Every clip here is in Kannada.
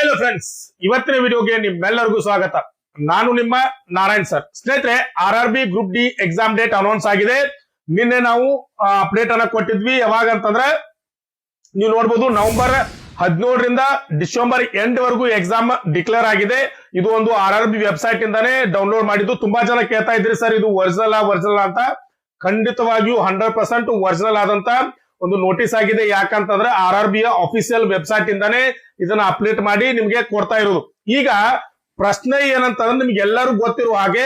ಹಲೋ ಫ್ರೆಂಡ್ಸ್, ಇವತ್ತಿನ ವಿಡಿಯೋಗೆ ನಿಮ್ಮೆಲ್ಲರಿಗೂ ಸ್ವಾಗತ. ನಾನು ನಿಮ್ಮ ನಾರಾಯಣ್ ಸರ್. ಸ್ನೇಹಿತರೆ, RRB group D exam date announce ಆಗಿದೆ. ನಿನ್ನೆ ನಾವು ಅಪ್ಡೇಟ್ ಅನ್ನ ಕೊಟ್ಟಿದ್ವಿ. ಯಾವಾಗ ಅಂತಂದ್ರೆ ನೀವು ನೋಡಬಹುದು, ನವೆಂಬರ್ 17ರಿಂದ ಡಿಸೆಂಬರ್ ಎಂಡ್ ವರೆಗೂ ಎಕ್ಸಾಮ್ ಡಿಕ್ಲೇರ್ ಆಗಿದೆ. ಇದು ಒಂದು RRB ವೆಬ್ಸೈಟ್ ಇಂದಾನೆ ಡೌನ್ಲೋಡ್ ಮಾಡಿದ್ದು. ತುಂಬಾ ಜನ ಕೇಳ್ತಾ ಇದ್ರಿ, ಸರ್ ಇದು ಒರಿಜಿನಲ್ ಅಂತ. ಖಂಡಿತವಾಗಿಯೂ 100% ಒರಿಜಿನಲ್ ಆದಂತ ಒಂದು ನೋಟಿಸ್ ಆಗಿದೆ. ಯಾಕಂತಂದ್ರೆ RRB ಯ ಅಫಿಷಿಯಲ್ ವೆಬ್ಸೈಟ್ ಇಂದಾನೆ ಇದನ್ನ ಅಪ್ಡೇಟ್ ಮಾಡಿ ನಿಮ್ಗೆ ಕೊಡ್ತಾ ಇರೋದು. ಈಗ ಪ್ರಶ್ನೆ ಏನಂತಂದ್ರೆ, ನಿಮ್ಗೆ ಎಲ್ಲರೂ ಗೊತ್ತಿರುವ ಹಾಗೆ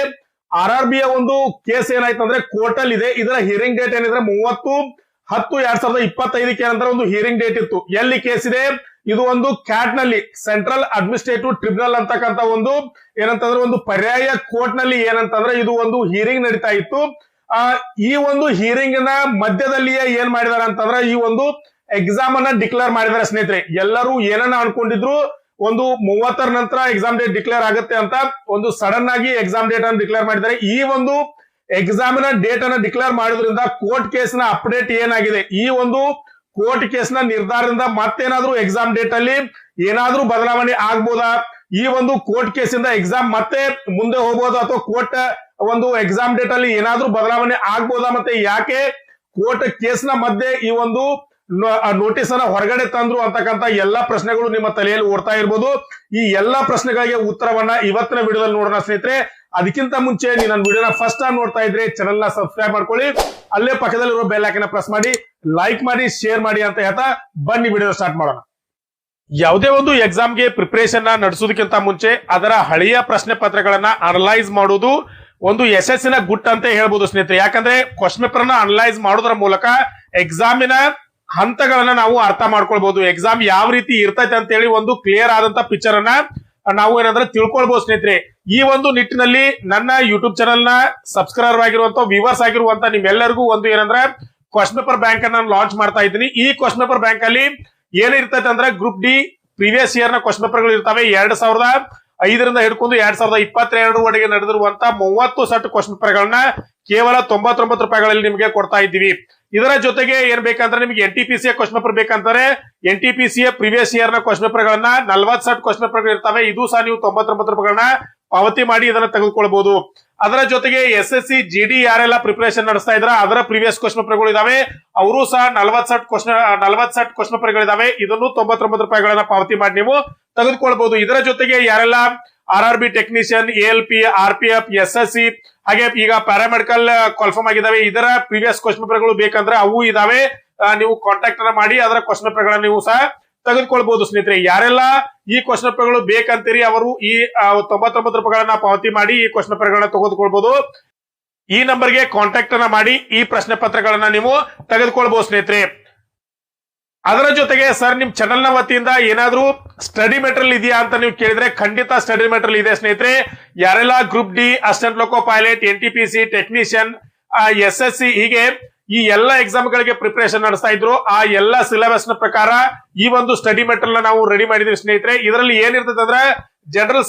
RRB ಯ ಒಂದು ಕೇಸ್ ಏನಾಯ್ತಂದ್ರೆ ಕೋರ್ಟ್ ಅಲ್ಲಿ ಇದೆ. ಇದರ ಹಿಯರಿಂಗ್ ಡೇಟ್ ಏನಿದ್ರೆ 30/10/2025 ಏನಂದ್ರೆ ಒಂದು ಹಿಯರಿಂಗ್ ಡೇಟ್ ಇತ್ತು. ಎಲ್ಲಿ ಕೇಸ್ ಇದೆ? ಇದು ಒಂದು ಕ್ಯಾಟ್ ನಲ್ಲಿ, ಸೆಂಟ್ರಲ್ ಅಡ್ಮಿನಿಸ್ಟ್ರೇಟಿವ್ ಟ್ರಿಬ್ಯುನಲ್ ಅಂತಕ್ಕಂತ ಒಂದು ಏನಂತಂದ್ರೆ ಒಂದು ಪರ್ಯಾಯ ಕೋರ್ಟ್ ನಲ್ಲಿ ಏನಂತಂದ್ರೆ ಇದು ಒಂದು ಹಿಯರಿಂಗ್ ನಡೀತಾ ಇತ್ತು. ಈ ಒಂದು ಹಿಯರಿಂಗ್ ನ ಮಧ್ಯದಲ್ಲಿಯೇ ಏನ್ ಮಾಡಿದಾರೆ ಅಂತಂದ್ರೆ ಈ ಒಂದು ಎಕ್ಸಾಮ್ ಅನ್ನ ಡಿಕ್ಲೇರ್ ಮಾಡಿದಾರೆ. ಸ್ನೇಹಿತರೆ, ಎಲ್ಲರೂ ಏನನ್ನ ಅನ್ಕೊಂಡಿದ್ರು, ಒಂದು 30ರ ನಂತರ ಎಕ್ಸಾಮ್ ಡೇಟ್ ಡಿಕ್ಲೇರ್ ಆಗುತ್ತೆ ಅಂತ. ಒಂದು ಸಡನ್ ಆಗಿ ಎಕ್ಸಾಮ್ ಡೇಟ್ ಅನ್ನು ಡಿಕ್ಲೇರ್ ಮಾಡಿದ್ದಾರೆ. ಈ ಒಂದು ಎಕ್ಸಾಮ್ ನ ಡೇಟ್ ಅನ್ನ ಡಿಕ್ಲೇರ್ ಮಾಡೋದ್ರಿಂದ ಕೋರ್ಟ್ ಕೇಸ್ ನ ಅಪ್ಡೇಟ್ ಏನಾಗಿದೆ, ಈ ಒಂದು ಕೋರ್ಟ್ ಕೇಸ್ ನ ನಿರ್ಧಾರದಿಂದ ಮತ್ತೇನಾದ್ರೂ ಎಕ್ಸಾಮ್ ಡೇಟ್ ಅಲ್ಲಿ ಏನಾದ್ರೂ ಬದಲಾವಣೆ ಆಗ್ಬೋದಾ? ಈ ಒಂದು ಕೋರ್ಟ್ ಕೇಸ್ ಇಂದ ಎಕ್ಸಾಮ್ ಮತ್ತೆ ಮುಂದೆ ಹೋಗ್ಬೋದಾ, ಅಥವಾ ಕೋರ್ಟ್ ಒಂದು ಎಕ್ಸಾಮ್ ಡೇಟ್ ಅಲ್ಲಿ ಏನಾದ್ರೂ ಬದಲಾವಣೆ ಆಗ್ಬೋದಾ? ಮತ್ತೆ ಯಾಕೆ ಕೋರ್ಟ್ ಕೇಸ್ ನ ಮಧ್ಯೆ ಈ ಒಂದು ನೋಟಿಸ್ ಅನ್ನ ಹೊರಗಡೆ ತಂದ್ರು ಅಂತಕ್ಕಂತ ಎಲ್ಲಾ ಪ್ರಶ್ನೆಗಳು ನಿಮ್ಮ ತಲೆಯಲ್ಲಿ ಓಡ್ತಾ ಇರ್ಬೋದು. ಈ ಎಲ್ಲಾ ಪ್ರಶ್ನೆಗಳಿಗೆ ಉತ್ತರವನ್ನ ಇವತ್ತಿನ ವಿಡಿಯೋದಲ್ಲಿ ನೋಡೋಣ ಸ್ನೇಹಿತರೆ. ಅದಕ್ಕಿಂತ ಮುಂಚೆ ನೀವು ನನ್ನ ವಿಡಿಯೋನ ಫಸ್ಟ್ ಟೈಮ್ ನೋಡ್ತಾ ಇದ್ರೆ ಚಾನೆಲ್ ನ ಸಬ್ಸ್ಕ್ರೈಬ್ ಮಾಡ್ಕೊಳ್ಳಿ. ಅಲ್ಲೇ ಪಕ್ಕದಲ್ಲಿರೋ ಬೆಲ್ ಐಕಾನ್ ಪ್ರೆಸ್ ಮಾಡಿ, ಲೈಕ್ ಮಾಡಿ, ಶೇರ್ ಮಾಡಿ ಅಂತ ಹೇಳ್ತಾ ಬನ್ನಿ ವಿಡಿಯೋ ಸ್ಟಾರ್ಟ್ ಮಾಡೋಣ. ಯಾವುದೇ ಒಂದು ಎಕ್ಸಾಮ್ಗೆ ಪ್ರಿಪರೇಷನ್ ನಡೆಸೋದಕ್ಕಿಂತ ಮುಂಚೆ ಅದರ ಹಳೆಯ ಪ್ರಶ್ನೆ ಪತ್ರಗಳನ್ನ ಅನಲೈಸ್ ಮಾಡುವುದು ಒಂದು ಯಶಸ್ಸಿನ ಗುಟ್ ಅಂತ ಹೇಳ್ಬೋದು ಸ್ನೇಹಿತರೆ. ಯಾಕಂದ್ರೆ ಕ್ವಶನ್ ಪೇಪರ್ ನ ಅನಲೈಸ್ ಮಾಡೋದ್ರ ಮೂಲಕ ಎಕ್ಸಾಮಿನ ಹಂತಗಳನ್ನ ನಾವು ಅರ್ಥ ಮಾಡ್ಕೊಳ್ಬಹುದು. ಎಕ್ಸಾಮ್ ಯಾವ ರೀತಿ ಇರ್ತೈತೆ ಅಂತ ಹೇಳಿ ಒಂದು ಕ್ಲಿಯರ್ ಆದಂತ ಪಿಕ್ಚರ್ ಅನ್ನ ನಾವು ಏನಂದ್ರೆ ತಿಳ್ಕೊಳ್ಬಹುದು ಸ್ನೇಹಿತರೆ. ಈ ಒಂದು ನಿಟ್ಟಿನಲ್ಲಿ ನನ್ನ ಯೂಟ್ಯೂಬ್ ಚಾನೆಲ್ ನ ಸಬ್ಸ್ಕ್ರೈಬರ್ ಆಗಿರುವಂತ ವ್ಯೂವರ್ಸ್ ಆಗಿರುವಂತ ನಿಮ್ಮೆಲ್ಲರಿಗೂ ಒಂದು ಏನಂದ್ರೆ ಕ್ವಶನ್ ಪೇಪರ್ ಬ್ಯಾಂಕ್ ಅನ್ನ ಲಾಂಚ್ ಮಾಡ್ತಾ ಇದ್ದೀನಿ. ಈ ಕ್ವಶನ್ ಪೇಪರ್ ಬ್ಯಾಂಕ್ ಅಲ್ಲಿ ಏನಿರ್ತೈತೆ ಅಂದ್ರೆ ಗ್ರೂಪ್ ಡಿ ಪ್ರೀವಿಯಸ್ ಇಯರ್ ನ ಕ್ವಶನ್ ಪೇಪರ್ ಗಳು ಇರ್ತವೆ. 2005ರಿಂದ ಹಿಡ್ಕೊಂಡು 2022 ನಡೆದಿರುವಂತ 30 ಸೆಟ್ ಕ್ವಶನ್ ಪೇಪರ್ ಗಳನ್ನ ಕೇವಲ 99 ರೂಪಾಯಿಗಳಲ್ಲಿ ನಿಮಗೆ ಕೊಡ್ತಾ ಇದ್ದೀವಿ. ಇದರ ಜೊತೆಗೆ ಏನ್ ಬೇಕಂದ್ರೆ ನಿಮಗೆ NTPC ಕ್ವಶನ್ ಪೇಪರ್ ಬೇಕಂತಾರೆ, NTPC ಪ್ರೀವಿಯಸ್ ಇಯರ್ ನ ಕ್ವಶನ್ ಪೇಪರ್ ಗಳನ್ನ 40 ಸೆಟ್ ಕ್ವಶನ್ ಪೇಪರ್ ಇರ್ತವೆ. ಇದು ಸಹ ನೀವು 99 ರೂಪಾಯಿಗಳನ್ನ ಪಾವತಿ ಮಾಡಿ ಇದನ್ನ ತೆಗೆದುಕೊಳ್ಬಹುದು. ಅದರ ಜೊತೆಗೆ SSC GD ಯಾರೆಲ್ಲ ಪ್ರಿಪರೇಷನ್ ನಡೆಸ್ತಾ ಇದ್ರ ಅದರ ಪ್ರೀವಿಯಸ್ ಕ್ವಶನ್ ಪೇಪರ್ ಗಳು ಇದಾವೆ. ಅವರು ಸಹ 40 ಸೆಟ್ ಕ್ವಶನ್ ಪೇಪರ್ ಗಳಿದಾವೆ. ಇದನ್ನು 99 ರೂಪಾಯಿಗಳನ್ನ ಪಾವತಿ ಮಾಡಿ ನೀವು ತೆಗೆದುಕೊಳ್ಬಹುದು. ಇದರ ಜೊತೆಗೆ ಯಾರೆಲ್ಲ RRB technician, ALP, RPF, SSC ಹಾಗೆ ಈಗ ಪ್ಯಾರಾಮೆಡಿಕಲ್ ಕಾಲ್ಫಾರ್ಮ್ ಆಗಿದಾವೆ, ಇದರ ಪ್ರೀವಿಯಸ್ ಕ್ವಶನ್ ಪೇಪರ್ ಗಳು ಬೇಕಂದ್ರೆ ಅವು ಇದಾವೆ. ನೀವು ಕಾಂಟ್ಯಾಕ್ಟ್ ಅನ್ನ ಮಾಡಿ ಅದರ ಕ್ವಶನ್ ಪೇಪರ್ ಗಳನ್ನ ನೀವು ಸಹ ತೆಗೆದುಕೊಳ್ಬಹುದು ಸ್ನೇಹಿತರೆ. ಯಾರೆಲ್ಲ ಈ ಕ್ವಶನ್ ಪೇಪರ್ ಗಳು ಬೇಕಂತೀರಿ ಅವರು ಈ 99 ರೂಪಾಯಿಗಳನ್ನ ಪಾವತಿ ಮಾಡಿ ಈ ಕ್ವಶನ್ ಪೇಪರ್ ಗಳನ್ನ ತೆಗೆದುಕೊಳ್ಬಹುದು. ಈ ನಂಬರ್ಗೆ ಕಾಂಟ್ಯಾಕ್ಟ್ ಅನ್ನ ಮಾಡಿ ಈ ಪ್ರಶ್ನೆ ಪತ್ರಗಳನ್ನ ನೀವು ತೆಗೆದುಕೊಳ್ಬಹುದು ಸ್ನೇಹಿತರೆ. ಅದರ ಜೊತೆಗೆ ಸರ್ ನಿಮ್ ಚಾನೆಲ್ ನ ವತಿಯಿಂದ ಏನಾದ್ರೂ ಸ್ಟಡಿ ಮೆಟೀರಿಯಲ್ ಇದೆಯಾ ಅಂತ ನೀವು ಕೇಳಿದ್ರೆ ಖಂಡಿತ ಸ್ಟಡಿ ಮೆಟೀರಿಯಲ್ ಇದೆ ಸ್ನೇಹಿತರೆ. ಯಾರೆಲ್ಲ ಗ್ರೂಪ್ ಡಿ, ಅಸಿಸ್ಟೆಂಟ್ ಲೋಕೋ ಪೈಲಟ್, NTPC ಟೆಕ್ನಿಷಿಯನ್, SSC ಹೀಗೆ ಈ ಎಲ್ಲ ಎಕ್ಸಾಮ್ ಗಳಿಗೆ ಪ್ರಿಪರೇಷನ್ ನಡೆಸ್ತಾ ಇದ್ರು ಆ ಎಲ್ಲ ಸಿಲೆಬಸ್ ನ ಪ್ರಕಾರ ಈ ಒಂದು ಸ್ಟಡಿ ಮೆಟೀರಿಯಲ್ ನಾವು ರೆಡಿ ಮಾಡಿದೀವಿ ಸ್ನೇಹಿತರೆ. ಇದರಲ್ಲಿ ಏನಿರ್ತದೆ ಅಂದ್ರೆ ಜನರಲ್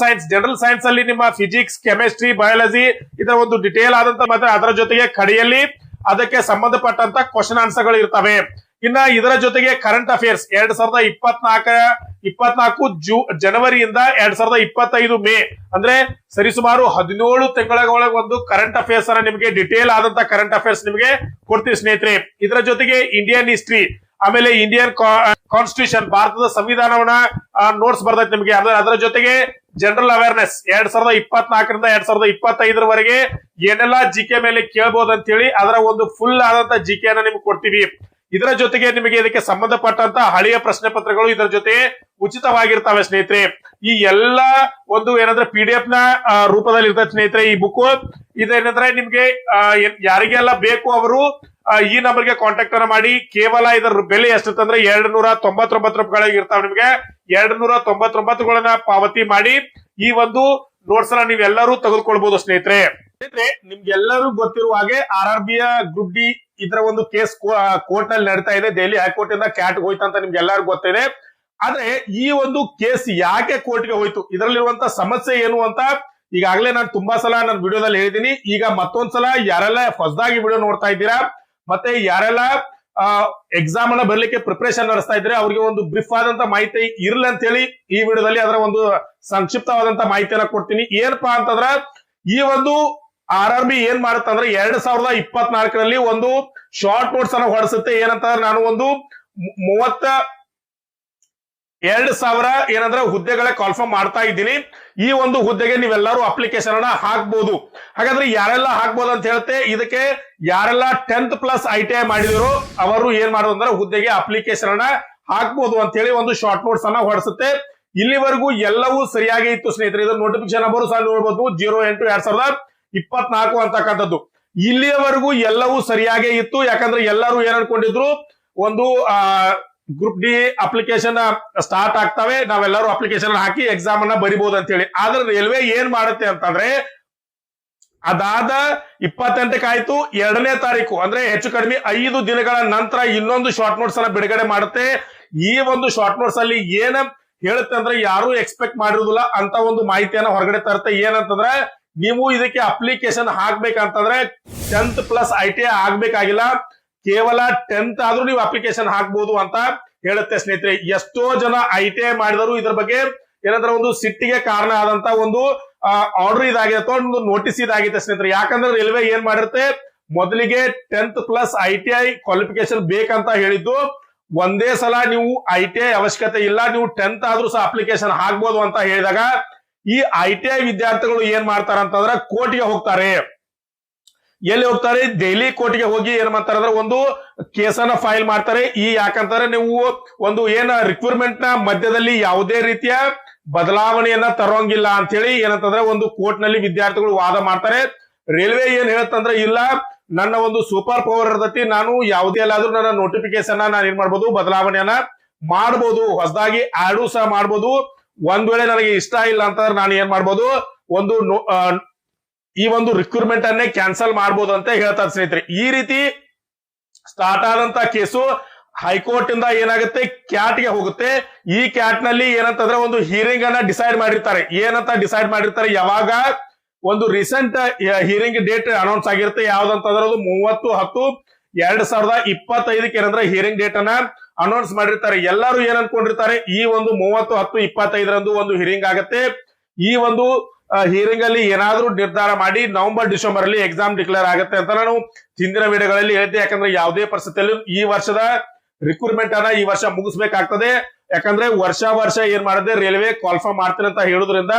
ಸೈನ್ಸ್ ಅಲ್ಲಿ ನಿಮ್ಮ ಫಿಸಿಕ್ಸ್, ಕೆಮಿಸ್ಟ್ರಿ, ಬಯಾಲಜಿ ಇದರ ಒಂದು ಡಿಟೇಲ್ ಆದಂತ ಮತ್ತೆ ಅದರ ಜೊತೆಗೆ ಕಡೆಯಲ್ಲಿ ಅದಕ್ಕೆ ಸಂಬಂಧಪಟ್ಟಂತ ಕ್ವಶನ್ ಆನ್ಸರ್ ಗಳು ಇರ್ತವೆ. ಇನ್ನ ಇದರ ಜೊತೆಗೆ ಕರೆಂಟ್ ಅಫೇರ್ಸ್ 2024 ಜನವರಿಯಿಂದ 2025 ಮೇ ಅಂದ್ರೆ ಸರಿಸುಮಾರು 17 ತಿಂಗಳ ಒಳಗೆ ಒಂದು ಕರೆಂಟ್ ಅಫೇರ್ಸ್ ಅನ್ನ ನಿಮಗೆ ಡಿಟೇಲ್ ಆದಂತ ಕರೆಂಟ್ ಅಫೇರ್ಸ್ ನಿಮಗೆ ಕೊಡ್ತೀವಿ ಸ್ನೇಹಿತರೆ. ಇದರ ಜೊತೆಗೆ ಇಂಡಿಯನ್ ಹಿಸ್ಟ್ರಿ, ಆಮೇಲೆ ಇಂಡಿಯನ್ ಕಾನ್ಸ್ಟಿಟ್ಯೂಷನ್, ಭಾರತದ ಸಂವಿಧಾನವನ್ನ ನೋಟ್ಸ್ ಬರ್ತೈತೆ ನಿಮಗೆ. ಅದರ ಜೊತೆಗೆ ಜನರಲ್ ಅವೇರ್ನೆಸ್ 2024ರಿಂದ 2025 ಏನೆಲ್ಲ GK ಮೇಲೆ ಕೇಳಬಹುದು ಅಂತ ಹೇಳಿ ಅದರ ಒಂದು ಫುಲ್ ಆದಂತ GK ಅನ್ನ ನಿಮ್ಗೆ ಕೊಡ್ತೀವಿ. ಇದರ ಜೊತೆಗೆ ನಿಮಗೆ ಇದಕ್ಕೆ ಸಂಬಂಧಪಟ್ಟಂತ ಹಳೆಯ ಪ್ರಶ್ನೆ ಪತ್ರಗಳು ಇದರ ಜೊತೆ ಉಚಿತವಾಗಿರ್ತವೆ ಸ್ನೇಹಿತರೆ. ಈ ಎಲ್ಲ ಒಂದು ಏನಂದ್ರೆ PDF ನ ರೂಪದಲ್ಲಿ ಇರ್ತದೆ ಸ್ನೇಹಿತರೆ ಈ ಬುಕ್. ಇದೇನಂದ್ರೆ ನಿಮ್ಗೆ ಯಾರಿಗೆಲ್ಲ ಬೇಕು ಅವರು ಈ ನಂಬರ್ಗೆ ಕಾಂಟ್ಯಾಕ್ಟ್ ಅನ್ನ ಮಾಡಿ. ಕೇವಲ ಇದರ ಬೆಲೆ ಎಷ್ಟಂತಂದ್ರೆ 299 ರೂಪಾಯಿಗಳಿಗೆ ಇರ್ತಾವೆ. ನಿಮ್ಗೆ 299ಗಳನ್ನ ಪಾವತಿ ಮಾಡಿ ಈ ಒಂದು ನೋಟ್ಸ್ ಅನ್ನ ನೀವೆಲ್ಲರೂ ತೆಗೆದುಕೊಳ್ಬಹುದು ಸ್ನೇಹಿತರೆ. ನಿಮ್ಗೆಲ್ಲರೂ ಗೊತ್ತಿರುವ ಹಾಗೆ RRB ಯ ಗ್ರೂಪ್ ಡಿ ಇದರ ಒಂದು ಕೇಸ್ ಕೋರ್ಟ್ ನಲ್ಲಿ ನಡೀತಾ ಇದೆ. ದೆಹಲಿ ಹೈಕೋರ್ಟ್ ಇಂದ ಕ್ಯಾಟ್ ಹೋಯ್ತು ಅಂತ ನಿಮ್ಗೆ ಎಲ್ಲರಿಗೂ ಗೊತ್ತಿದೆ. ಆದ್ರೆ ಈ ಒಂದು ಕೇಸ್ ಯಾಕೆ ಕೋರ್ಟ್ಗೆ ಹೋಯ್ತು, ಇದರಲ್ಲಿರುವಂತ ಸಮಸ್ಯೆ ಏನು ಅಂತ ಈಗಾಗಲೇ ನಾನು ತುಂಬಾ ಸಲ ನನ್ನ ವಿಡಿಯೋದಲ್ಲಿ ಹೇಳಿದೀನಿ. ಈಗ ಮತ್ತೊಂದ್ಸಲ ಯಾರೆಲ್ಲ ಹೊಸದಾಗಿ ವಿಡಿಯೋ ನೋಡ್ತಾ ಇದ್ದೀರಾ ಮತ್ತೆ ಯಾರೆಲ್ಲ ಎಕ್ಸಾಮ್ ಅನ್ನ ಬರ್ಲಿಕ್ಕೆ ಪ್ರಿಪರೇಷನ್ ನಡೆಸ್ತಾ ಇದ್ರೆ ಅವ್ರಿಗೆ ಒಂದು ಬ್ರೀಫ್ ಆದಂತ ಮಾಹಿತಿ ಇರ್ಲಿ ಅಂತ ಹೇಳಿ ಈ ವಿಡಿಯೋದಲ್ಲಿ ಅದರ ಒಂದು ಸಂಕ್ಷಿಪ್ತವಾದಂತ ಮಾಹಿತಿಯನ್ನ ಕೊಡ್ತೀನಿ. ಏನಪ್ಪಾ ಅಂತಂದ್ರ ಈ ಒಂದು RRB ಏನ್ ಮಾಡುತ್ತಂದ್ರೆ 2024ರಲ್ಲಿ ಒಂದು ಶಾರ್ಟ್ ನೋಟ್ಸ್ ಅನ್ನ ಹೊರಡಿಸುತ್ತೆ. ಏನಂತಂದ್ರೆ ನಾನು ಒಂದು 32,000 ಏನಂದ್ರೆ ಹುದ್ದೆಗಳ ಕಾಲ್ಫಾರ್ಮ್ ಮಾಡ್ತಾ ಇದ್ದೀನಿ. ಈ ಒಂದು ಹುದ್ದೆಗೆ ನೀವೆಲ್ಲರೂ ಅಪ್ಲಿಕೇಶನ್ ಅನ್ನ ಹಾಕ್ಬಹುದು. ಹಾಗಾದ್ರೆ ಯಾರೆಲ್ಲ ಹಾಕ್ಬಹುದು ಅಂತ ಹೇಳುತ್ತೆ. ಇದಕ್ಕೆ ಯಾರೆಲ್ಲ 10th ಪ್ಲಸ್ ITI ಮಾಡಿದಿರೋ ಅವರು ಏನ್ ಮಾಡೋದು ಅಂದ್ರೆ ಹುದ್ದೆಗೆ ಅಪ್ಲಿಕೇಶನ್ ಅನ್ನ ಹಾಕ್ಬಹುದು ಅಂತ ಹೇಳಿ ಒಂದು ಶಾರ್ಟ್ ನೋಟ್ಸ್ ಅನ್ನ ಹೊರಡಿಸುತ್ತೆ. ಇಲ್ಲಿವರೆಗೂ ಎಲ್ಲವೂ ಸರಿಯಾಗಿ ಇತ್ತು ಸ್ನೇಹಿತರೆ. ಇದು ನೋಟಿಫಿಕೇಶನ್ ನಂಬರ್ ಸಹ ನೋಡಬಹುದು 08/2024 ಅಂತಕ್ಕಂಥದ್ದು. ಇಲ್ಲಿಯವರೆಗೂ ಎಲ್ಲವೂ ಸರಿಯಾಗೇ ಇತ್ತು. ಯಾಕಂದ್ರೆ ಎಲ್ಲರೂ ಏನ್ ಅನ್ಕೊಂಡಿದ್ರು ಒಂದು ಗ್ರೂಪ್ ಡಿ ಅಪ್ಲಿಕೇಶನ್ ಸ್ಟಾರ್ಟ್ ಆಗ್ತವೆ, ನಾವೆಲ್ಲರೂ ಅಪ್ಲಿಕೇಶನ್ ಹಾಕಿ ಎಕ್ಸಾಮ್ ಅನ್ನ ಬರಿಬಹುದು ಅಂತ ಹೇಳಿ. ಆದ್ರೆ ರೈಲ್ವೆ ಏನ್ ಮಾಡುತ್ತೆ ಅಂತಂದ್ರೆ ಅದಾದ 28ಕ್ಕೆ ಆಯ್ತು, 2ನೇ ತಾರೀಕು ಅಂದ್ರೆ ಹೆಚ್ಚು ಕಡಿಮೆ 5 ದಿನಗಳ ನಂತರ ಇನ್ನೊಂದು ಶಾರ್ಟ್ ನೋಟ್ಸ್ ಅನ್ನ ಬಿಡುಗಡೆ ಮಾಡುತ್ತೆ. ಈ ಒಂದು ಶಾರ್ಟ್ ನೋಟ್ಸ್ ಅಲ್ಲಿ ಏನ್ ಹೇಳುತ್ತೆ ಅಂದ್ರೆ ಯಾರು ಎಕ್ಸ್ಪೆಕ್ಟ್ ಮಾಡಿರುದಿಲ್ಲ ಅಂತ ಒಂದು ಮಾಹಿತಿಯನ್ನ ಹೊರಗಡೆ ತರುತ್ತೆ. ಏನಂತಂದ್ರೆ ನೀವು ಇದಕ್ಕೆ ಅಪ್ಲಿಕೇಶನ್ ಹಾಕ್ಬೇಕಂತಂದ್ರೆ 10th ಪ್ಲಸ್ ITI ಆಗ್ಬೇಕಾಗಿಲ್ಲ, ಕೇವಲ 10th ಆದ್ರೂ ನೀವು ಅಪ್ಲಿಕೇಶನ್ ಹಾಕ್ಬಹುದು ಅಂತ ಹೇಳುತ್ತೆ ಸ್ನೇಹಿತರೆ. ಎಷ್ಟೋ ಜನ ITI ಮಾಡಿದರು ಇದ್ರ ಬಗ್ಗೆ ಏನಂದ್ರೆ ಒಂದು ಸಿಟ್ಟಿಗೆ ಕಾರಣ ಆದಂತ ಒಂದು ಆರ್ಡರ್ ಇದಾಗಿದೆ ಅಥವಾ ಒಂದು ನೋಟಿಸ್ ಇದಾಗಿದೆ ಸ್ನೇಹಿತರೆ. ಯಾಕಂದ್ರೆ ರೈಲ್ವೆ ಏನ್ ಮಾಡಿರುತ್ತೆ, ಮೊದಲಿಗೆ 10th ಪ್ಲಸ್ ITI ಕ್ವಾಲಿಫಿಕೇಶನ್ ಬೇಕಂತ ಹೇಳಿದ್ದು, ಒಂದೇ ಸಲ ನೀವು ITI ಅವಶ್ಯಕತೆ ಇಲ್ಲ, ನೀವು 10th ಆದ್ರೂ ಸಹ ಅಪ್ಲಿಕೇಶನ್ ಹಾಕ್ಬೋದು ಅಂತ ಹೇಳಿದಾಗ ಈ ITI ವಿದ್ಯಾರ್ಥಿಗಳು ಏನ್ ಮಾಡ್ತಾರೆ ಅಂತಂದ್ರೆ ಕೋರ್ಟ್ಗೆ ಹೋಗ್ತಾರೆ. ಎಲ್ಲಿ ಹೋಗ್ತಾರೆ, ದೆಹಲಿ ಕೋರ್ಟ್ಗೆ ಹೋಗಿ ಏನ್ ಮಾಡ್ತಾರೆ ಅಂದ್ರೆ ಒಂದು ಕೇಸನ್ನ ಫೈಲ್ ಮಾಡ್ತಾರೆ. ಯಾಕಂತಾರೆ ನೀವು ಒಂದು ಏನ ರಿಕ್ರೂಟ್ಮೆಂಟ್ ನ ಮಧ್ಯದಲ್ಲಿ ಯಾವುದೇ ರೀತಿಯ ಬದಲಾವಣೆಯನ್ನ ತರೋಂಗಿಲ್ಲ ಅಂತ ಹೇಳಿ ಏನಂತಂದ್ರೆ ಒಂದು ಕೋರ್ಟ್ ನಲ್ಲಿ ವಿದ್ಯಾರ್ಥಿಗಳು ವಾದ ಮಾಡ್ತಾರೆ. ರೈಲ್ವೆ ಏನ್ ಹೇಳುತ್ತಂದ್ರೆ ಇಲ್ಲ, ನನ್ನ ಒಂದು ಸೂಪರ್ ಪವರ್ ಇರ್ತೈತಿ, ನಾನು ಯಾವುದೇ ಅಲ್ಲಾದ್ರೂ ನನ್ನ ನೋಟಿಫಿಕೇಶನ್ ನಾನು ಏನ್ ಮಾಡ್ಬೋದು, ಬದಲಾವಣೆಯನ್ನ ಮಾಡಬಹುದು, ಹೊಸದಾಗಿ ಆಡು ಸಹ ಮಾಡಬಹುದು. ಒಂದ್ ವೇಳೆ ನನಗೆ ಇಷ್ಟ ಇಲ್ಲ ಅಂತಂದ್ರೆ ನಾನು ಏನ್ ಮಾಡ್ಬೋದು, ಒಂದು ಈ ಒಂದು ರಿಕ್ರೂಟ್ಮೆಂಟ್ ಅನ್ನೇ ಕ್ಯಾನ್ಸಲ್ ಮಾಡಬಹುದು ಅಂತ ಹೇಳ್ತಾರೆ ಸ್ನೇಹಿತರೆ. ಈ ರೀತಿ ಸ್ಟಾರ್ಟ್ ಆದಂತ ಕೇಸು ಹೈಕೋರ್ಟ್ ಇಂದ ಏನಾಗುತ್ತೆ, ಕ್ಯಾಟ್ಗೆ ಹೋಗುತ್ತೆ. ಈ ಕ್ಯಾಟ್ ನಲ್ಲಿ ಏನಂತಂದ್ರೆ ಒಂದು ಹಿಯರಿಂಗ್ ಅನ್ನ ಡಿಸೈಡ್ ಮಾಡಿರ್ತಾರೆ. ಏನಂತ ಡಿಸೈಡ್ ಮಾಡಿರ್ತಾರೆ, ಯಾವಾಗ ಒಂದು ರೀಸೆಂಟ್ ಹಿಯರಿಂಗ್ ಡೇಟ್ ಅನೌನ್ಸ್ ಆಗಿರುತ್ತೆ. ಯಾವ್ದಂತಂದ್ರೆ ಅದು 30/10/2025 ಏನಂದ್ರೆ ಹಿಯರಿಂಗ್ ಡೇಟ್ ಅನ್ನ ಅನೌನ್ಸ್ ಮಾಡಿರ್ತಾರೆ. ಎಲ್ಲರೂ ಏನ್ ಅನ್ಕೊಂಡಿರ್ತಾರೆ, ಈ ಒಂದು 30/10/25 ಒಂದು ಹಿಯರಿಂಗ್ ಆಗುತ್ತೆ. ಈ ಒಂದು ಹಿಯರಿಂಗ್ ಅಲ್ಲಿ ಏನಾದ್ರೂ ನಿರ್ಧಾರ ಮಾಡಿ ನವೆಂಬರ್-ಡಿಸೆಂಬರ್ ಅಲ್ಲಿ ಎಕ್ಸಾಮ್ ಡಿಕ್ಲೇರ್ ಆಗುತ್ತೆ ಅಂತ ನಾನು ಹಿಂದಿನ ವಿಡಿಯೋಗಳಲ್ಲಿ ಹೇಳಿದ್ದೆ. ಯಾಕಂದ್ರೆ ಯಾವುದೇ ಪರಿಸ್ಥಿತಿಯಲ್ಲಿ ಈ ವರ್ಷದ ರಿಕ್ರೂಟ್ಮೆಂಟ್ ಅನ್ನ ಈ ವರ್ಷ ಮುಗಿಸ್ಬೇಕಾಗ್ತದೆ. ಯಾಕಂದ್ರೆ ವರ್ಷ ಏನ್ ಮಾಡಿದೆ, ರೈಲ್ವೆ ಕಾಲ್ಫಾರ್ಮ್ ಮಾಡ್ತೀನಿ ಅಂತ ಹೇಳೋದ್ರಿಂದ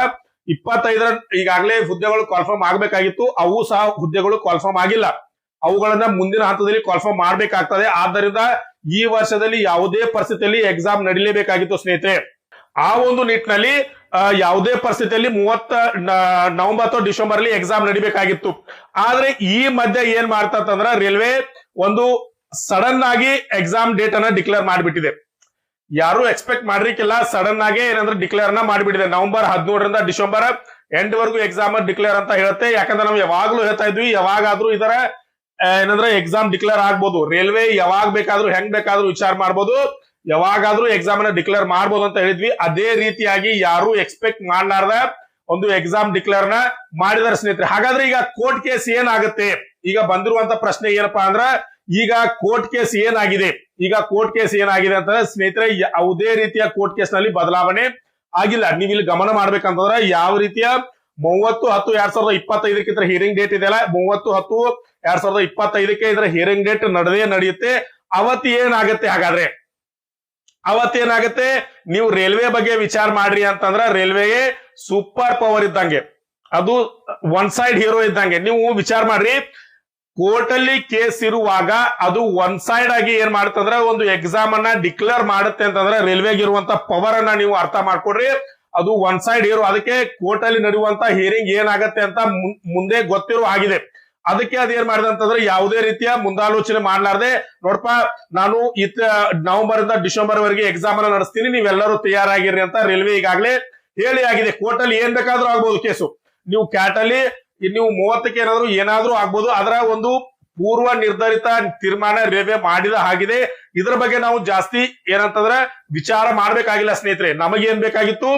25 ಈಗಾಗಲೇ ಹುದ್ದೆಗಳು ಕಾಲ್ಫಾರ್ಮ್ ಆಗ್ಬೇಕಾಗಿತ್ತು, ಅವು ಸಹ ಹುದ್ದೆಗಳು ಕಾಲ್ಫಾರ್ಮ್ ಆಗಿಲ್ಲ. ಅವುಗಳನ್ನ ಮುಂದಿನ ಹಂತದಲ್ಲಿ ಕಾಲ್ಫಾರ್ಮ್ ಮಾಡ್ಬೇಕಾಗ್ತದೆ. ಆದ್ದರಿಂದ ಈ ವರ್ಷದಲ್ಲಿ ಯಾವುದೇ ಪರಿಸ್ಥಿತಿಯಲ್ಲಿ ಎಕ್ಸಾಮ್ ನಡೀಲೇಬೇಕಾಗಿತ್ತು ಸ್ನೇಹಿತರೆ. ಆ ಒಂದು ನಿಟ್ಟಿನಲ್ಲಿ ಯಾವುದೇ ಪರಿಸ್ಥಿತಿಯಲ್ಲಿ 30 ನವೆಂಬರ್ ಅಥವಾ ಡಿಸೆಂಬರ್ ಅಲ್ಲಿ ಎಕ್ಸಾಮ್ ನಡಿಬೇಕಾಗಿತ್ತು. ಆದ್ರೆ ಈ ಮಧ್ಯೆ ಏನ್ ಮಾಡ್ತಂದ್ರ ರೈಲ್ವೆ ಒಂದು ಸಡನ್ ಆಗಿ ಎಕ್ಸಾಮ್ ಡೇಟ್ ಅನ್ನ ಡಿಕ್ಲೇರ್ ಮಾಡಿಬಿಟ್ಟಿದೆ. ಯಾರು ಎಕ್ಸ್ಪೆಕ್ಟ್ ಮಾಡಿರ್ಕಿಲ್ಲ, ಸಡನ್ ಆಗಿ ಏನಂದ್ರೆ ಡಿಕ್ಲೇರ್ ಅನ್ನ ಮಾಡಿಬಿಟ್ಟಿದೆ. ನವೆಂಬರ್ 13ರಿಂದ ಡಿಸೆಂಬರ್ ಎಂಡ್ ವರೆಗೂ ಎಕ್ಸಾಮ್ ಡಿಕ್ಲೇರ್ ಅಂತ ಹೇಳುತ್ತೆ. ಯಾಕಂದ್ರೆ ನಾವು ಯಾವಾಗ್ಲೂ ಹೇಳ್ತಾ ಇದ್ವಿ, ಯಾವಾಗಾದ್ರೂ ಇದರ ಏನಂದ್ರೆ ಎಕ್ಸಾಮ್ ಡಿಕ್ಲೇರ್ ಆಗ್ಬೋದು. ರೈಲ್ವೆ ಯಾವಾಗ ಬೇಕಾದ್ರೂ ಹೆಂಗ್ ಬೇಕಾದ್ರೂ ವಿಚಾರ ಮಾಡ್ಬೋದು, ಯಾವಾಗಾದ್ರೂ ಎಕ್ಸಾಮ್ ಅನ್ನ ಡಿಕ್ಲೇರ್ ಮಾಡ್ಬೋದು ಅಂತ ಹೇಳಿದ್ವಿ. ಅದೇ ರೀತಿಯಾಗಿ ಯಾರು ಎಕ್ಸ್ಪೆಕ್ಟ್ ಮಾಡ್ಲಾರ್ದ ಒಂದು ಎಕ್ಸಾಮ್ ಡಿಕ್ಲೇರ್ ನ ಮಾಡಿದಾರೆ ಸ್ನೇಹಿತರೆ. ಹಾಗಾದ್ರೆ ಈಗ ಕೋರ್ಟ್ ಕೇಸ್ ಏನಾಗುತ್ತೆ, ಈಗ ಬಂದಿರುವಂತ ಪ್ರಶ್ನೆ ಏನಪ್ಪಾ ಅಂದ್ರ, ಈಗ ಕೋರ್ಟ್ ಕೇಸ್ ಏನಾಗಿದೆ, ಅಂತಂದ್ರೆ ಸ್ನೇಹಿತರೆ ಯಾವುದೇ ರೀತಿಯ ಕೋರ್ಟ್ ಕೇಸ್ ನಲ್ಲಿ ಬದಲಾವಣೆ ಆಗಿಲ್ಲ. ನೀವು ಇಲ್ಲಿ ಗಮನ ಮಾಡ್ಬೇಕಂತಂದ್ರೆ ಯಾವ ರೀತಿಯ 30/10/2025 ಇದ್ರ ಹಿಯರಿಂಗ್ ಡೇಟ್ ಇದೆಯಲ್ಲ, 30/10/2025 ಇದರ ಹಿಯರಿಂಗ್ ಡೇಟ್ ನಡೆಯುತ್ತೆ. ಅವತ್ತೇನಾಗುತ್ತೆ, ನೀವು ರೈಲ್ವೆ ಬಗ್ಗೆ ವಿಚಾರ ಮಾಡ್ರಿ ಅಂತಂದ್ರ ರೈಲ್ವೆಗೆ ಸೂಪರ್ ಪವರ್ ಇದ್ದಂಗೆ, ಅದು ಒನ್ ಸೈಡ್ ಹೀರೋ ಇದ್ದಂಗೆ. ನೀವು ವಿಚಾರ ಮಾಡ್ರಿ, ಕೋರ್ಟ್ ಅಲ್ಲಿ ಕೇಸ್ ಇರುವಾಗ ಅದು ಒನ್ ಸೈಡ್ ಆಗಿ ಏನ್ ಮಾಡುತ್ತಂದ್ರೆ ಒಂದು ಎಕ್ಸಾಮ್ ಅನ್ನ ಡಿಕ್ಲೇರ್ ಮಾಡುತ್ತೆ ಅಂತಂದ್ರೆ ರೈಲ್ವೆಗೆ ಇರುವಂತ ಪವರ್ ಅನ್ನ ನೀವು ಅರ್ಥ ಮಾಡ್ಕೊಡ್ರಿ. ಅದು ಒನ್ ಸೈಡ್ ಹೀರೋ. ಅದಕ್ಕೆ ಕೋರ್ಟ್ ಅಲ್ಲಿ ನಡೆಯುವಂತ ಹಿಯರಿಂಗ್ ಏನಾಗತ್ತೆ ಅಂತ ಮುಂದೆ ಗೊತ್ತಿರೋ ಆಗಿದೆ. ಅದಕ್ಕೆ ಅದೇನ್ ಮಾಡಿದೆ ಅಂತಂದ್ರೆ ಯಾವುದೇ ರೀತಿಯ ಮುಂದಾಲೋಚನೆ ಮಾಡ್ಲಾರ್ದೆ, ನೋಡಪ್ಪ ನಾನು ನವೆಂಬರ್ ಇಂದ ಡಿಸೆಂಬರ್ ವರೆಗೆ ಎಕ್ಸಾಮ್ ಅನ್ನ ನಡೆಸ್ತೀನಿ, ನೀವೆಲ್ಲರೂ ತಯಾರಾಗಿರ್ರಿ ಅಂತ ರೈಲ್ವೆ ಈಗಾಗಲೇ ಹೇಳಿ ಆಗಿದೆ. ಕೋರ್ಟ್ ಅಲ್ಲಿ ಏನ್ ಬೇಕಾದ್ರೂ ಆಗ್ಬೋದು ಕೇಸು. ನೀವು ಕ್ಯಾಟ್ ಅಲ್ಲಿ ನೀವು 30ಕ್ಕೆ ಏನಾದ್ರೂ ಆಗ್ಬೋದು. ಅದರ ಒಂದು ಪೂರ್ವ ನಿರ್ಧರಿತ ತೀರ್ಮಾನ ರೈಲ್ವೆ ಮಾಡಿದ ಆಗಿದೆ. ಇದರ ಬಗ್ಗೆ ನಾವು ಜಾಸ್ತಿ ಏನಂತಂದ್ರೆ ವಿಚಾರ ಮಾಡ್ಬೇಕಾಗಿಲ್ಲ ಸ್ನೇಹಿತರೆ. ನಮಗೇನ್ ಬೇಕಾಗಿತ್ತು,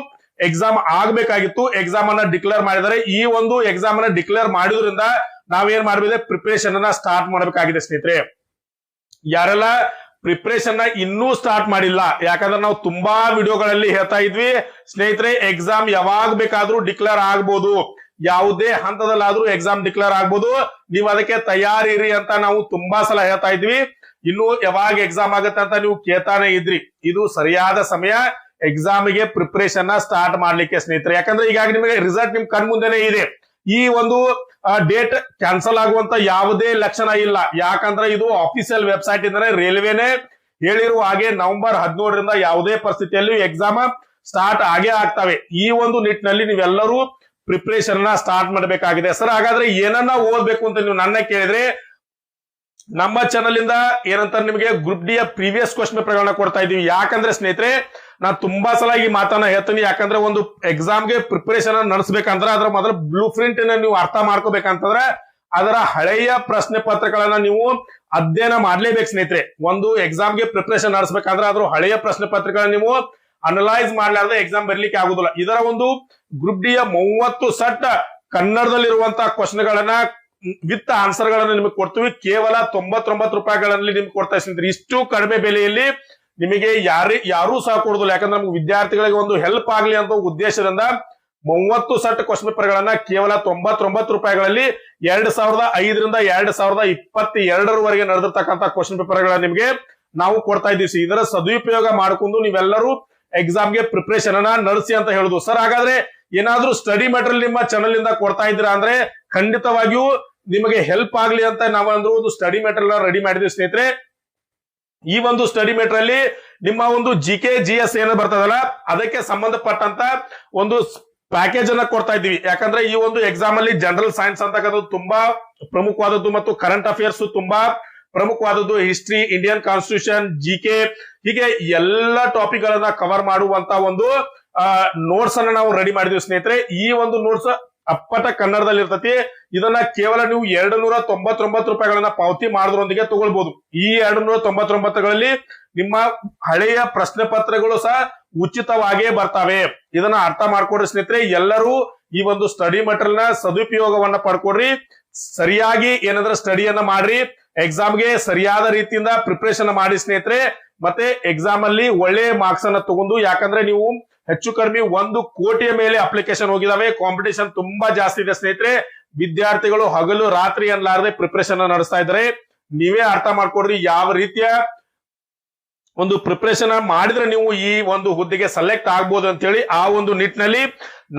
ಎಕ್ಸಾಮ್ ಆಗ್ಬೇಕಾಗಿತ್ತು. ಎಕ್ಸಾಮ್ ಅನ್ನ ಡಿಕ್ಲೇರ್ ಮಾಡಿದರೆ ಈ ಒಂದು ಎಕ್ಸಾಮ್ ಅನ್ನ ಡಿಕ್ಲೇರ್ ಮಾಡಿದ್ರಿಂದ ನಾವೇನ್ ಮಾಡ್ಬೇಕು, ಪ್ರಿಪರೇಷನ್ ಅನ್ನ ಸ್ಟಾರ್ಟ್ ಮಾಡಬೇಕಾಗಿದೆ ಸ್ನೇಹಿತರೆ. ಯಾರೆಲ್ಲ ಪ್ರಿಪರೇಷನ್ ನ ಇನ್ನೂ ಸ್ಟಾರ್ಟ್ ಮಾಡಿಲ್ಲ, ಯಾಕಂದ್ರೆ ನಾವು ತುಂಬಾ ವಿಡಿಯೋಗಳಲ್ಲಿ ಹೇಳ್ತಾ ಇದ್ವಿ ಸ್ನೇಹಿತರೆ, ಎಕ್ಸಾಮ್ ಯಾವಾಗ ಬೇಕಾದ್ರೂ ಡಿಕ್ಲೇರ್ ಆಗ್ಬೋದು, ಯಾವುದೇ ಹಂತದಲ್ಲಾದ್ರೂ ಎಕ್ಸಾಮ್ ಡಿಕ್ಲೇರ್ ಆಗ್ಬೋದು, ನೀವು ಅದಕ್ಕೆ ತಯಾರಿರಿ ಅಂತ ನಾವು ತುಂಬಾ ಸಲ ಹೇಳ್ತಾ ಇದ್ವಿ. ಇನ್ನು ಯಾವಾಗ ಎಕ್ಸಾಮ್ ಆಗುತ್ತೆ ಅಂತ ನೀವು ಕೇಳ್ತಾನೆ ಇದ್ರಿ. ಇದು ಸರಿಯಾದ ಸಮಯ ಎಕ್ಸಾಮಿಗೆ ಪ್ರಿಪರೇಷನ್ ನ ಸ್ಟಾರ್ಟ್ ಮಾಡ್ಲಿಕ್ಕೆ ಸ್ನೇಹಿತರೆ. ಯಾಕಂದ್ರೆ ಈಗ ನಿಮಗೆ ರಿಸಲ್ಟ್ ನಿಮ್ ಕಣ್ ಮುಂದೆನೆ ಇದೆ. ಈ ಒಂದು ಡೇಟ್ ಕ್ಯಾನ್ಸಲ್ ಆಗುವಂತ ಯಾವುದೇ ಲಕ್ಷಣ ಇಲ್ಲ. ಯಾಕಂದ್ರೆ ಇದು ಅಫಿಷಿಯಲ್ ವೆಬ್ಸೈಟ್ ಇಂದಾನೆ ರೈಲ್ವೆನೆ ಹೇಳಿರುವ ಹಾಗೆ ನವೆಂಬರ್ 17ರಿಂದ ಯಾವುದೇ ಪರಿಸ್ಥಿತಿಯಲ್ಲಿ ಎಕ್ಸಾಮ್ ಸ್ಟಾರ್ಟ್ ಆಗೇ ಆಗ್ತವೆ. ಈ ಒಂದು ನಿಟ್ಟಿನಲ್ಲಿ ನೀವೆಲ್ಲರೂ ಪ್ರಿಪರೇಷನ್ ನ ಸ್ಟಾರ್ಟ್ ಮಾಡಬೇಕಾಗಿದೆ. ಸರ್ ಹಾಗಾದ್ರೆ ಏನನ್ನ ಓದ್ಬೇಕು ಅಂತ ನೀವು ನನ್ನ ಕೇಳಿದ್ರೆ, ನಮ್ಮ ಚಾನಲ್ ಇಂದ ಏನಂತಾರೆ ನಿಮಗೆ ಗ್ರೂಪ್ ಡಿ ಯ ಪ್ರೀವಿಯಸ್ ಕ್ವಶನ್ ಪೇಪರ್ಗಳನ್ನ ಕೊಡ್ತಾ ಇದೀವಿ. ಯಾಕಂದ್ರೆ ಸ್ನೇಹಿತರೆ, ನಾನು ತುಂಬಾ ಸಲ ಈ ಮಾತನ್ನ ಹೇಳ್ತೀನಿ. ಯಾಕಂದ್ರೆ ಒಂದು ಎಕ್ಸಾಮ್ಗೆ ಪ್ರಿಪರೇಷನ್ ನಡೆಸಬೇಕಂದ್ರೆ ಅದರ ಮೊದಲ ಬ್ಲೂ ಪ್ರಿಂಟ್ ನೀವು ಅರ್ಥ ಮಾಡ್ಕೋಬೇಕಂತಂದ್ರೆ ಅದರ ಹಳೆಯ ಪ್ರಶ್ನೆ ಪತ್ರಗಳನ್ನ ನೀವು ಅಧ್ಯಯನ ಮಾಡ್ಲೇಬೇಕು ಸ್ನೇಹಿತರೆ. ಒಂದು ಎಕ್ಸಾಮ್ಗೆ ಪ್ರಿಪರೇಷನ್ ನಡೆಸಬೇಕಂದ್ರೆ ಅದ್ರ ಹಳೆಯ ಪ್ರಶ್ನೆ ಪತ್ರಗಳನ್ನ ನೀವು ಅನಲೈಸ್ ಮಾಡ್ಲಾರ್ದೆ ಎಕ್ಸಾಮ್ ಬರ್ಲಿಕ್ಕೆ ಆಗುದಿಲ್ಲ. ಇದರ ಒಂದು ಗ್ರೂಪ್ ಡಿ ಯ 30 ಸೆಟ್ ಕನ್ನಡದಲ್ಲಿರುವಂತಹ ಕ್ವಶನ್ ಗಳನ್ನ ವಿತ್ ಆನ್ಸರ್ ಗಳನ್ನ ನಿಮಗೆ ಕೊಡ್ತೀವಿ. ಕೇವಲ 99 ರೂಪಾಯಿಗಳಲ್ಲಿ ನಿಮ್ಗೆ ಕೊಡ್ತಾ ಇರ್ತೀವಿ. ಇಷ್ಟು ಕಡಿಮೆ ಬೆಲೆಯಲ್ಲಿ ನಿಮಗೆ ಯಾರೂ ಸಹ ಕೊಡುದಿಲ್ಲ. ಯಾಕಂದ್ರೆ ನಮ್ಗೆ ವಿದ್ಯಾರ್ಥಿಗಳಿಗೆ ಒಂದು ಹೆಲ್ಪ್ ಆಗ್ಲಿ ಅಂತ ಉದ್ದೇಶದಿಂದ 30 ಸೆಟ್ ಕ್ವಶನ್ ಪೇಪರ್ ಗಳನ್ನ ಕೇವಲ 99 ರೂಪಾಯಿಗಳಲ್ಲಿ 2005ರಿಂದ 2022ರವರೆಗೆ ನಡೆದಿರ್ತಕ್ಕಂಥ ಕ್ವಶನ್ ಪೇಪರ್ ಗಳನ್ನ ನಿಮಗೆ ನಾವು ಕೊಡ್ತಾ ಇದ್ದೀವಿ. ಇದರ ಸದುಪಯೋಗ ಮಾಡಿಕೊಂಡು ನೀವೆಲ್ಲರೂ ಎಕ್ಸಾಮ್ಗೆ ಪ್ರಿಪರೇಷನ್ ಅನ್ನ ನಡೆಸಿ ಅಂತ ಹೇಳುದು. ಸರ್ ಹಾಗಾದ್ರೆ ಏನಾದ್ರೂ ಸ್ಟಡಿ ಮೆಟೀರಿಯಲ್ ನಿಮ್ಮ ಚಾನಲ್ ಇಂದ ಕೊಡ್ತಾ ಇದ್ದೀರಾ ಅಂದ್ರೆ ಖಂಡಿತವಾಗಿಯೂ ನಿಮಗೆ ಹೆಲ್ಪ್ ಆಗ್ಲಿ ಅಂತ ನಾವಂದ್ರೂ ಒಂದು ಸ್ಟಡಿ ಮೆಟೀರಿಯಲ್ ರೆಡಿ ಮಾಡಿದ್ವಿ ಸ್ನೇಹಿತರೆ. ಈ ಒಂದು ಸ್ಟಡಿ ಮೆಟೀರಿಯಲ್ ನಿಮ್ಮ ಒಂದು GK GS ಏನು ಬರ್ತದಲ್ಲ ಅದಕ್ಕೆ ಸಂಬಂಧಪಟ್ಟಂತ ಒಂದು ಪ್ಯಾಕೇಜ್ ಅನ್ನ ಕೊಡ್ತಾ ಇದ್ದೀವಿ. ಯಾಕಂದ್ರೆ ಈ ಒಂದು ಎಕ್ಸಾಮ್ ಅಲ್ಲಿ ಜನರಲ್ ಸೈನ್ಸ್ ಅಂತಕ್ಕಂಥದ್ದು ತುಂಬಾ ಪ್ರಮುಖವಾದದ್ದು ಮತ್ತು ಕರೆಂಟ್ ಅಫೇರ್ಸ್ ತುಂಬಾ ಪ್ರಮುಖವಾದದ್ದು, ಹಿಸ್ಟ್ರಿ, ಇಂಡಿಯನ್ ಕಾನ್ಸ್ಟಿಟ್ಯೂಷನ್, GK, ಹೀಗೆ ಎಲ್ಲ ಟಾಪಿಕ್ ಗಳನ್ನ ಕವರ್ ಮಾಡುವಂತ ಒಂದು ನೋಟ್ಸ್ ಅನ್ನ ನಾವು ರೆಡಿ ಮಾಡಿದ್ವಿ ಸ್ನೇಹಿತರೆ. ಈ ಒಂದು ನೋಟ್ಸ್ ಅಪ್ಪಟ ಕನ್ನಡದಲ್ಲಿ ಇರ್ತತಿ. ಇದನ್ನ ಕೇವಲ ನೀವು 299 ರೂಪಾಯಿಗಳನ್ನ ಪಾವತಿ ಮಾಡೋದ್ರೊಂದಿಗೆ ತಗೊಳ್ಬಹುದು. ಈ 299ಗಳಲ್ಲಿ ನಿಮ್ಮ ಹಳೆಯ ಪ್ರಶ್ನೆ ಪತ್ರಗಳು ಸಹ ಉಚಿತವಾಗಿಯೇ ಬರ್ತವೆ. ಇದನ್ನ ಅರ್ಥ ಮಾಡ್ಕೊಡ್ರಿ ಸ್ನೇಹಿತರೆ. ಎಲ್ಲರೂ ಈ ಒಂದು ಸ್ಟಡಿ ಮೆಟೀರಿಯಲ್ ನ ಸದುಪಯೋಗವನ್ನ ಪಡ್ಕೊಡ್ರಿ. ಸರಿಯಾಗಿ ಏನಂದ್ರೆ ಸ್ಟಡಿಯನ್ನ ಮಾಡ್ರಿ. ಎಕ್ಸಾಮ್ಗೆ ಸರಿಯಾದ ರೀತಿಯಿಂದ ಪ್ರಿಪರೇಷನ್ ಮಾಡಿ ಸ್ನೇಹಿತರೆ. ಮತ್ತೆ ಎಕ್ಸಾಮ್ ಅಲ್ಲಿ ಒಳ್ಳೆ ಮಾರ್ಕ್ಸ್ ಅನ್ನ ತಗೊಂಡು, ಯಾಕಂದ್ರೆ ನೀವು ಹೆಚ್ಚು ಕಡಿಮೆ 1 ಕೋಟಿಯ ಮೇಲೆ ಅಪ್ಲಿಕೇಶನ್ ಹೋಗಿದಾವೆ. ಕಾಂಪಿಟೇಷನ್ ತುಂಬಾ ಜಾಸ್ತಿ ಇದೆ ಸ್ನೇಹಿತರೆ. ವಿದ್ಯಾರ್ಥಿಗಳು ಹಗಲು ರಾತ್ರಿ ಅನ್ಲಾರದೆ ಪ್ರಿಪರೇಷನ್ ನಡೆಸ್ತಾ ಇದ್ದಾರೆ. ನೀವೇ ಅರ್ಥ ಮಾಡ್ಕೊಡ್ರಿ ಯಾವ ರೀತಿಯ ಒಂದು ಪ್ರಿಪರೇಷನ್ ಮಾಡಿದ್ರೆ ನೀವು ಈ ಒಂದು ಹುದ್ದೆಗೆ ಸೆಲೆಕ್ಟ್ ಆಗ್ಬೋದು ಅಂತ ಹೇಳಿ. ಆ ಒಂದು ನಿಟ್ಟಿನಲ್ಲಿ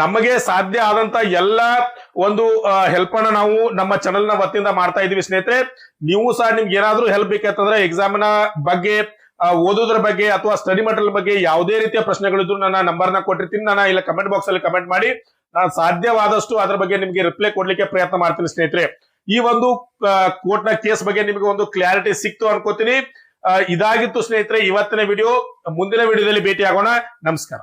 ನಮಗೆ ಸಾಧ್ಯ ಆದಂತ ಎಲ್ಲ ಒಂದು ಹೆಲ್ಪ್ ಅನ್ನ ನಾವು ನಮ್ಮ ಚಾನೆಲ್ ನ ವತಿಯಿಂದ ಮಾಡ್ತಾ ಇದೀವಿ ಸ್ನೇಹಿತರೆ. ನೀವು ಸಹ ನಿಮ್ಗೆ ಏನಾದ್ರೂ ಹೆಲ್ಪ್ ಬೇಕಂತಂದ್ರೆ ಎಕ್ಸಾಮ್ ನ ಬಗ್ಗೆ, ಓದೋದ್ರ ಬಗ್ಗೆ ಅಥವಾ ಸ್ಟಡಿ ಮೆಟೀರಿಯಲ್ ಬಗ್ಗೆ ಯಾವುದೇ ರೀತಿಯ ಪ್ರಶ್ನೆಗಳಿದ್ರು ನನ್ನ ನಂಬರ್ ನ ಕೊಟ್ಟಿರ್ತೀನಿ. ನಾನು ಇಲ್ಲ ಕಮೆಂಟ್ ಬಾಕ್ಸ್ ಅಲ್ಲಿ ಕಮೆಂಟ್ ಮಾಡಿ ನಾನು ಸಾಧ್ಯವಾದಷ್ಟು ಅದ್ರ ಬಗ್ಗೆ ನಿಮಗೆ ರಿಪ್ಲೈ ಕೊಡ್ಲಿಕ್ಕೆ ಪ್ರಯತ್ನ ಮಾಡ್ತೀನಿ ಸ್ನೇಹಿತರೆ. ಈ ಒಂದು ಕೋರ್ಟ್ ನ ಕೇಸ್ ಬಗ್ಗೆ ನಿಮಗೆ ಒಂದು ಕ್ಲಾರಿಟಿ ಸಿಕ್ತು ಅನ್ಕೋತೀನಿ. ಇದಾಗಿತ್ತು ಸ್ನೇಹಿತರೆ ಇವತ್ತಿನ ವಿಡಿಯೋ. ಮುಂದಿನ ವಿಡಿಯೋದಲ್ಲಿ ಭೇಟಿ ಆಗೋಣ. ನಮಸ್ಕಾರ.